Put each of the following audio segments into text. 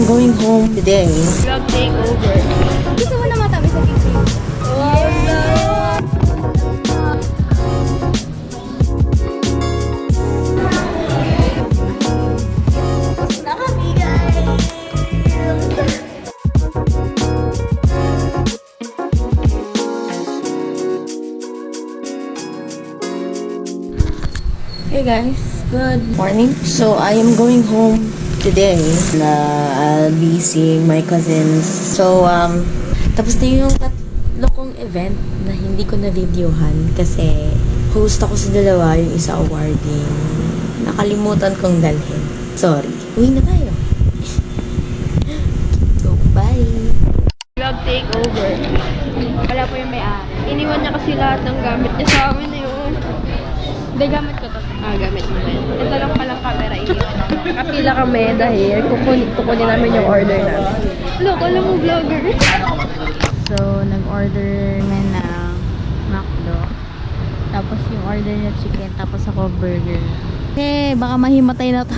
going home today. Vlog takeover. Gusto mo na matabi sa picture? Tapos na kami, guys! Hey guys, good morning. So I am going home today. I'll be seeing my cousins. So tapos na yung tatlo kong event na hindi ko na videohan kasi host ako sa dalawa, yung isa awarding. Nakalimutan kong dalhin. Sorry. Uwi na tayo. So bye. Vlog takeover. Wala po yung may-ari. Iniwan niya kasi lahat ng gamit niya sa amin na yun. Hindi, gamit ko to. Gamit mo yan. Ito lang palang camera iniwan namin. Kapila kami dahil kukunin namin yung order namin. Look, alam mo vlogger. So, nag-order kami ng McDo. Tapos yung order niya chicken, tapos ako burger. Okay, baka mahimatay na to.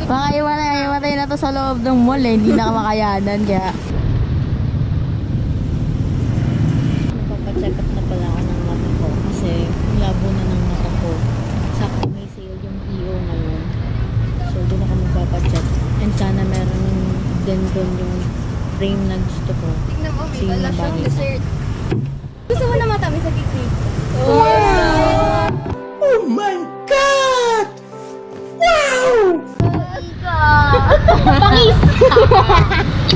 Baka himatay na to sa loob ng mall eh. Hindi na makayanan kaya. Nagpapacheck up na pala ako ng mata ko kasi labo na ng mata ko. Sakto may sale yung EO ngayon. So, doon ako magpapacheck. And sana meron din doon yung frame na gusto ko. Tignan mo, Sige, may wala siyang bagay. dessert. Gusto mo na matabi sa picture? Oh my God! Wow!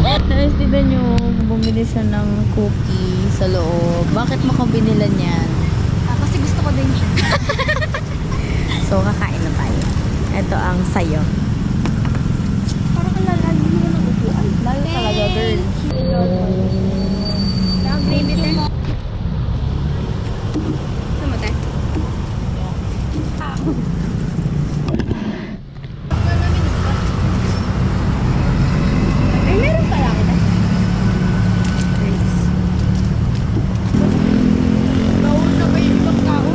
Tapos tignan nyo, bumili siya ng cookie sa loob. Bakit mo ko binilan yan? Kasi gusto ko din siya. So, kakain na tayo. Ito ang sayo. Parang ang lalagi mo ng upuan. Lalo talaga, girl. Ang gravy din. Sama tayo. Ay, meron pala kita. Bawal na ba yung ibang tao?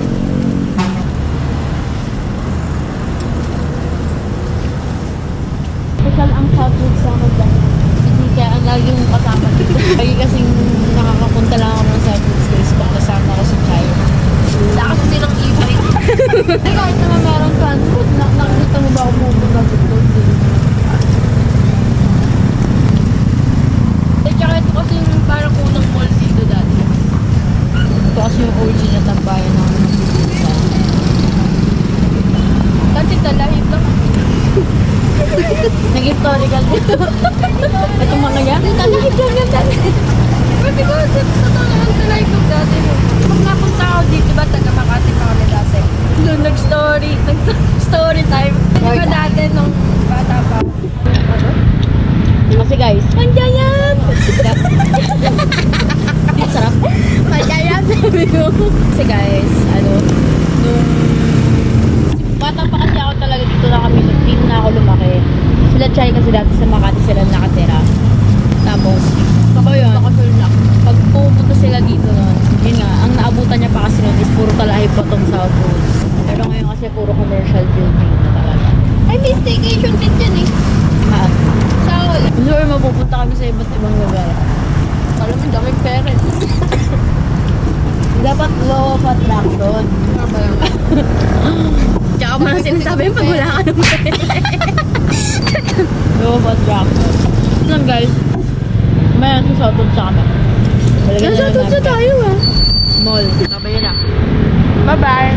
Special ang subject sa akin dahil hindi kaya ang lagi mong kasama dito. Lagi kasing nakakapunta lang ako ng subject space pag kasama ko si Chaya. Wala kasi silang e-bike. Ay, kahit naman meron ka, nakikita mo ba ako pupunta dito? Tsaka ito kasi yung parang unang mall dito dati. Ito kasi yung OG na tambayan namin ng Pilipinas. Kasi talahib lang. Nag-historical dito. Itong mga yan? Talahib lang yan dati. Sabi ko, totoo naman talahib lang dati. Pag napunta ako dito, ba taga Makati pa kami dati. Doon nag-story time. Di ba dati nung bata pa? Kasi guys, Nandiyan yan! sarap. Nandiyan yan! Sabi ko. Kasi guys, nung bata pa kasi ako talaga dito na kami, dito na ako lumaki. Sila Chay kasi dati sa Makati sila nakatira. Tapos, Baka yun. Baka sure lang. pag pupunta sila dito nun, yun nga, ang naabutan niya pa kasi nun is puro talahib pa tong South Woods. Pero ngayon kasi puro commercial building na talaga. Ay, may staycation din dyan eh. At, Sa wala. sure, mapupunta kami sa iba't ibang lugar. Alam mo, daming parents. Dapat law of attraction. Tsaka mo na sinasabi pag wala ka ng Law of attraction. Yun lang guys. May susotod sa kami. Talagyan na lang namin. tayo ah. Mall. Sabay na. Bye-bye.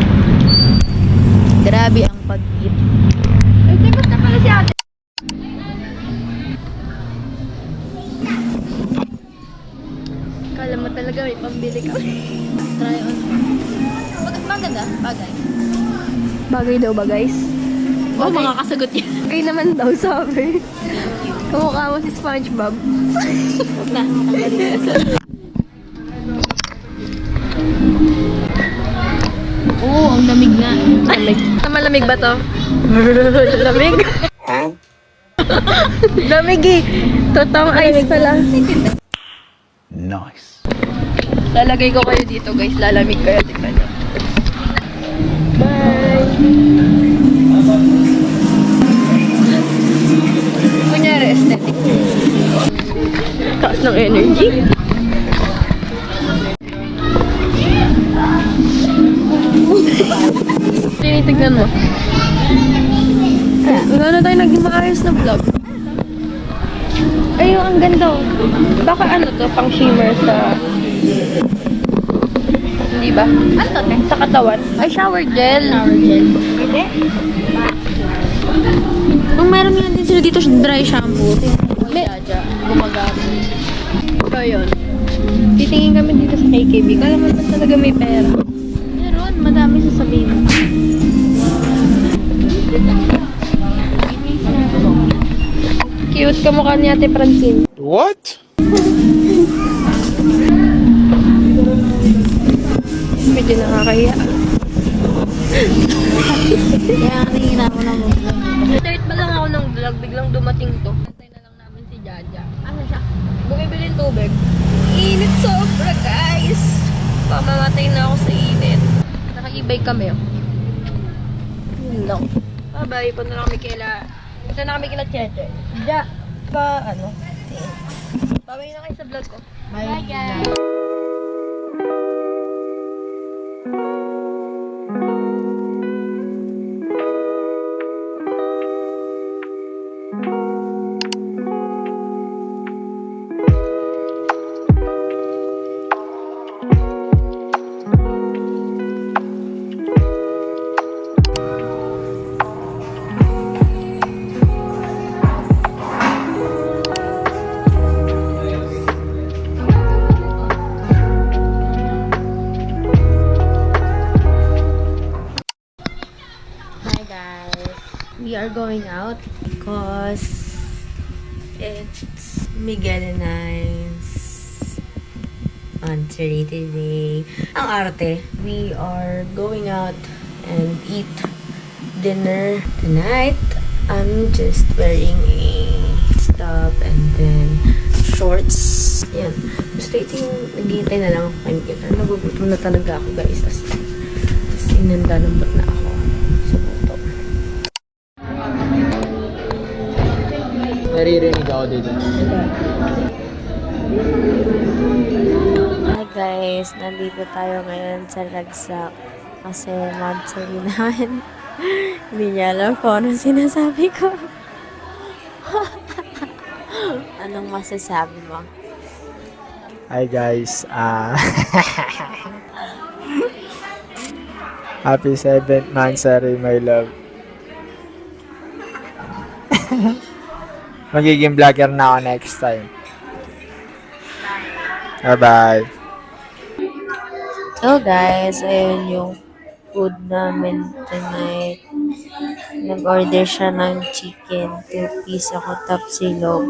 Grabe ang pag-eat. Ay, di ba't na pala si ate? Kala mo talaga may pambili ka. Try on. Maganda. Bagay. Bagay daw ba, guys? Oh, mga kasagot yan. Bagay naman daw, sabi. Kamukha mo si SpongeBob. Huwag na. Oo, ang lamig na. Lamig. Malamig ba to? Lamig? Lamig eh. Totoong ice pala. Nice. Lalagay ko kayo dito, guys. Lalamig kayo. Tignan nyo. Bye! Kunyari, aesthetic. ng energy. Tinitignan mo. Wala na tayo naging maayos na vlog. Ay, ang ganda. Oh. Baka ano to, pang shimmer sa... Di ba? Ano to, te? Sa katawan. Ay, shower gel. Shower gel. Pwede? Kung meron nga din sila dito dry shampoo. May- Jaja, gumagamit. So, yun. Titingin kami dito sa KKB. Kala mo naman talaga may pera. Meron, madami sasabihin mo. Cute ka mukha ni Ate Francine. What? Medyo nakakahiya. Kaya kanina mo na mag-vlog. Start pa lang ako ng vlog, biglang dumating to. Antay na lang namin si Jaja. Ano siya? Bumibili ng tubig. Init sobra, guys! Pamamatay na ako sa init. Naka-e-bike kami, oh. Yun lang. Bye-bye. Punta na kami punta na kami kila Cheche. Ano? Bye-bye na kayo sa vlog ko. Bye, guys. Hi guys. We are going out because It's Miguel and I's anniversary today. Ang arte. We are going out and eat dinner tonight. I'm just wearing a top and then shorts. Yan. Basta ito yung naghihintay na lang ako kay Miguel. Pero nagugutom na talaga ako, guys. As inanda ng ba't na ako sa buto. Naririnig ako dito. Hi guys, nandito tayo ngayon sa Lagsak kasi monthsary namin. Hindi niya alam kung anong sinasabi ko. Anong masasabi mo? Hi guys, happy 7th monthsary, my love. Magiging vlogger na ako next time. Bye-bye. So guys, ayun yung food namin tonight. Nag-order siya ng chicken, 2-piece ako, tapos silog,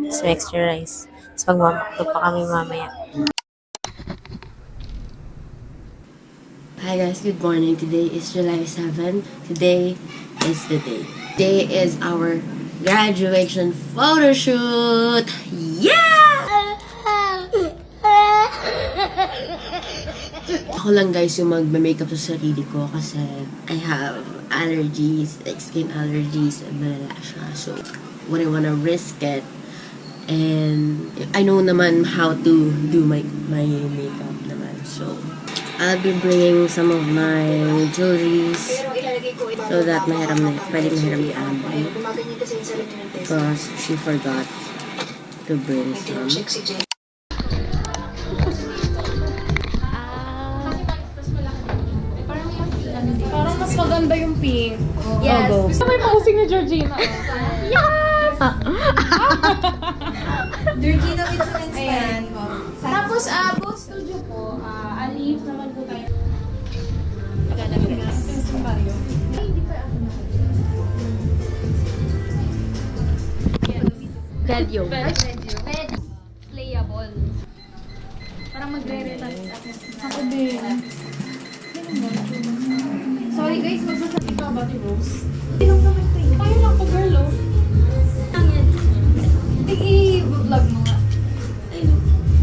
so extra rice. So magmamakto pa kami mamaya. Hi guys, good morning. Today is July 7. Today is the day. Today is our graduation photo shoot. Yeah! Ako lang guys yung magme-makeup sa sarili ko kasi I have allergies, like skin allergies and malala siya. So, wouldn't wanna risk it. And I know naman how to do my makeup naman. So, I'll be bringing some of my jewelries so that pwede mahiram ni Amber because she forgot to bring some. Parang mas maganda yung pink. Yes. Gusto ko yung pausing ni Georgina. Georgina with some stand. Tapos, both studio po, alif naman po tayo. Kadyo. Playable. Parang magre-relax ako. Ako din. Sorry guys, magsasabi ka ba ni Rose? Hindi lang naman ito eh. Tayo lang po girl oh. I-vlog mo nga.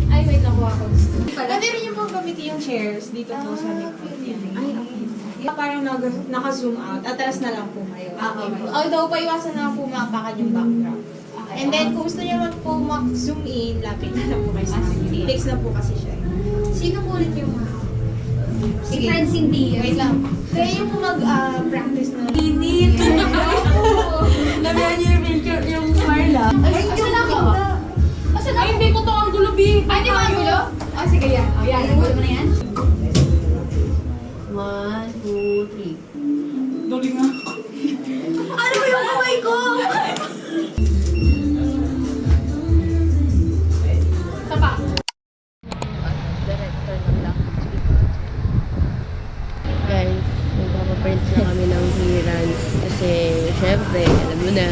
Ay, wait ako ako. Pwede rin yung pong gamitin yung chairs dito po sa likod. Ay, okay. Yung parang naka-zoom out. Atras na lang po kayo. Okay. Although, paiwasan na po maapakan yung background. And then, kung gusto niyo naman po mag-zoom in, lapit na lang po kayo sa akin. Fix na po kasi siya. Sino po ulit yung Sige. Francine Diaz. Wait lang. Kaya yung mag-practice na. Init. Nabihan niyo yung Marla. Ay, yung ako. Asa na? Ay, hindi ko to ang gulo, B. Ay, di ba ang gulo? Oh, sige, yan. Oh, yan. Ang gulo mo na yan? 1, 2, 3. Ano ba yung kamay ko? Sapa. Director ng language. Guys, magpapaprint na kami ng clearance. Kasi, syempre, alam mo na,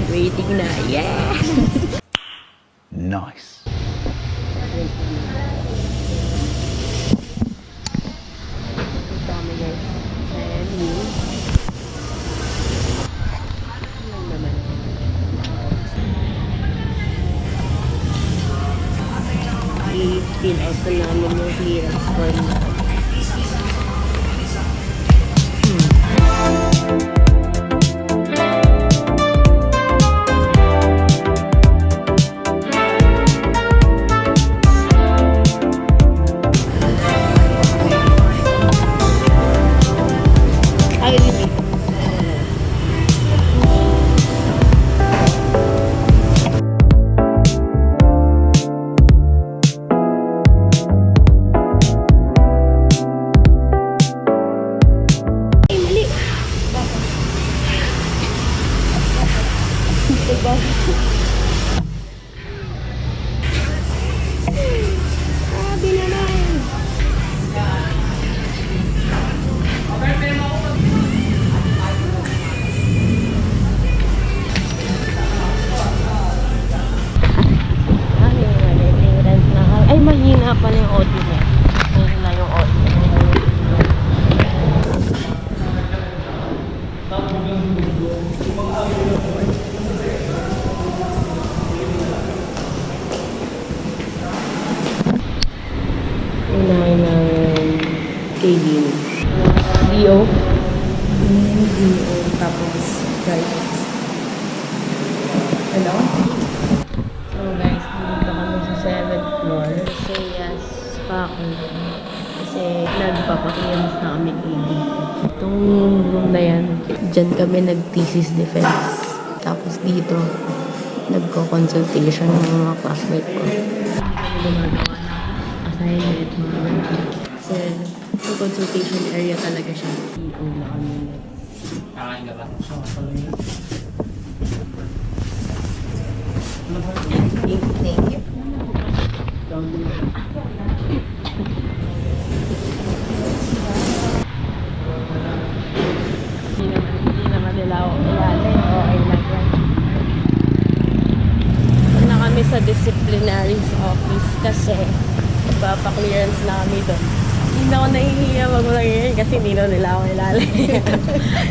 waiting na. Yeah! Nice. Dami guys. And you. Lang naman. I-fill out na namin yung clearance form na. Ay, hindi. Ay, mali. Sabi naman. Ano yung mali? Clearance na kami. Ay, mahina pala yung audio niya. Mahina yung audio. Unahin ng KD. DO. DO. Tapos guidance. Hello? So guys, dito kami sa 7th floor. Say yes, faculty. Kasi nagpapakiyams na kami KD. Itong room na yan, dyan kami nag-thesis defense. Tapos dito, nagko-consultation ng mga classmate ko. Hindi kami gumagawa ng assignment, mga ganun. Kasi, yung consultation area talaga siya. PO na kami. Kakain ka ba? Thank you. Hindi naman nila ako kilala. Okay lang yan. Doon na kami sa disciplinaries office kasi magpapa-clearance na kami doon. Hindi na ako nahihiya mag-clearance kasi hindi na nila ako kilala.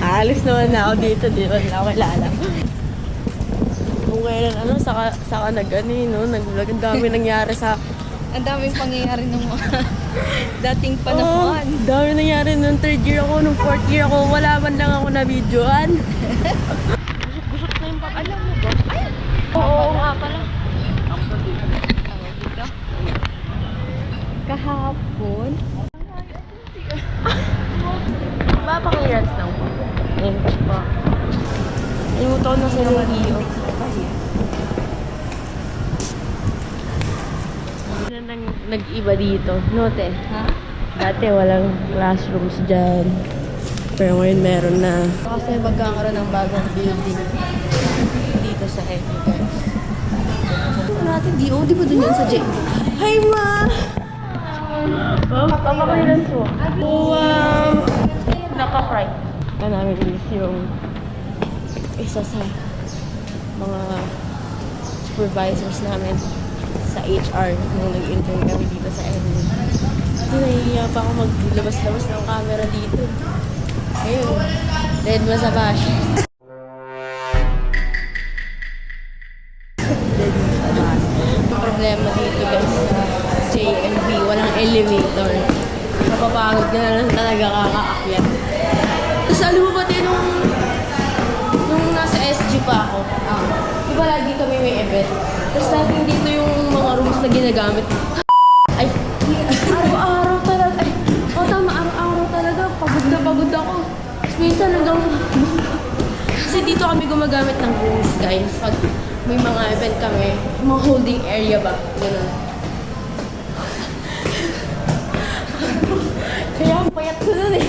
Aalis naman na ako dito, di ba nila ako kilala. Kung kailan saka nag-vlog. Ang dami nangyari sa Ang daming pangyayari ng mga dating panahon. Ang dami nangyari nung 3rd year ako, nung 4th year ako, wala man lang ako na videoan. Gusot na yung papa. Alam mo ba? Ay! Oo nga pala. Dito. Kahapon. Mapang-clearance lang po. Ayun pa. Ayuto ko na sa yung iyo. Nag-iba dito. Note. Ha? Dati walang classrooms dyan. Pero ngayon meron na. Kasi magkakaroon ng bagong building dito sa Edu, guys. Natin, di ba dun yun sa J? Hi, Ma! Papakailan mo. Wow! Naka-cry. Ito namin is yung isa sa mga supervisors namin sa HR nung nag-intern kami dito sa Edu. Nahihiya pa ako maglabas-labas ng camera dito. Ayun. Dead mo sa bash. Dead mo sa bash. Ang problema dito guys sa JMB, walang elevator. Napapagod ka na lang talaga kakaakyat. Tapos alam mo ba din nung nasa SG pa ako, Di ba lagi kami may event? Tapos laging dito yung mga rooms na ginagamit. Ay, araw-araw talaga. Ay, tama, araw-araw talaga. Pagod na pagod ako. Tapos minsan hanggang... Kasi dito kami gumagamit ng rooms, guys. Pag may mga event kami, mga holding area ba? Ganun. Kaya ang payat ko nun eh.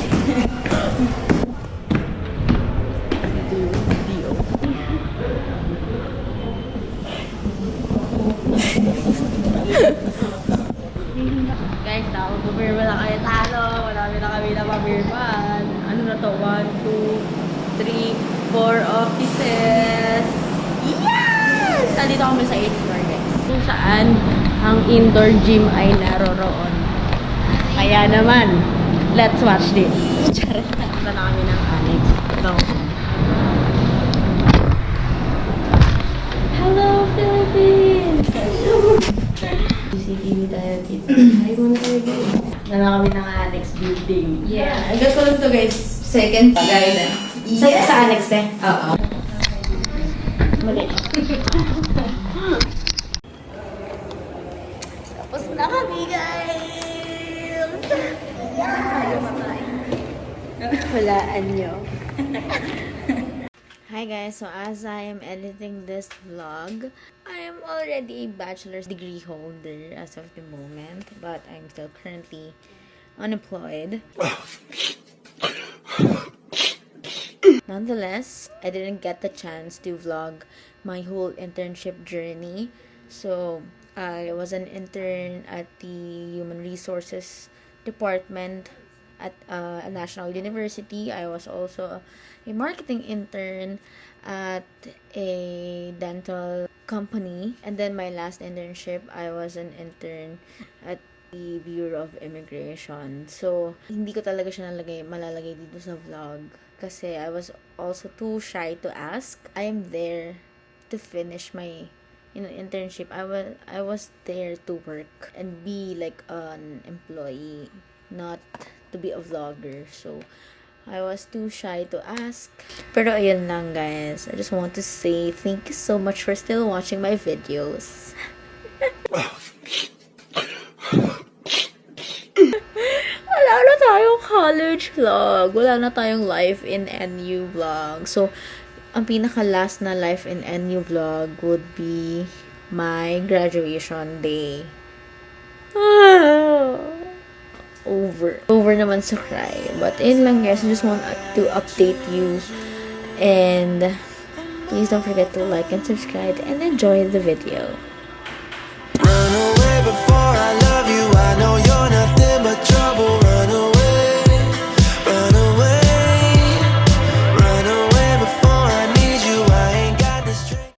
Guys, nakapag-beer wala kayo talo. Marami na kami na pa-beerpan. Ano na to? 1, 2, 3, 4 offices. Yes! Nandito kami sa 8th floor, guys. Kung saan ang indoor gym ay naroroon. Kaya naman, let's watch this. Charot. Punta na kami ng annex. Ito. Hello, Philippines! CCTV tayo dito. Ay, muna tayo guys. Nala kami ng annex building. Yeah. Agad ko lang to guys. Second guidance. Sa annex eh. Oo. Mali. Tapos na kami, guys! Walaan nyo. Hi guys, so as I am editing this vlog, I am already a bachelor's degree holder as of the moment, but I'm still currently unemployed. Nonetheless, I didn't get the chance to vlog my whole internship journey. So, I was an intern at the Human Resources Department at a national university. I was also a marketing intern at a dental company. And then my last internship, I was an intern at the Bureau of Immigration. So, hindi ko talaga siya malalagay dito sa vlog. Kasi I was also too shy to ask. I am there to finish my internship. I was there to work and be like an employee, not to be a vlogger. So, I was too shy to ask. Pero ayun lang guys. I just want to say thank you so much for still watching my videos. Wala na tayong college vlog. Wala na tayong life in NU vlog. So, ang pinaka-last na life in NU vlog would be my graduation day. Over naman sa cry. But yun lang guys, I just want to update you. And please don't forget to like and subscribe and enjoy the video.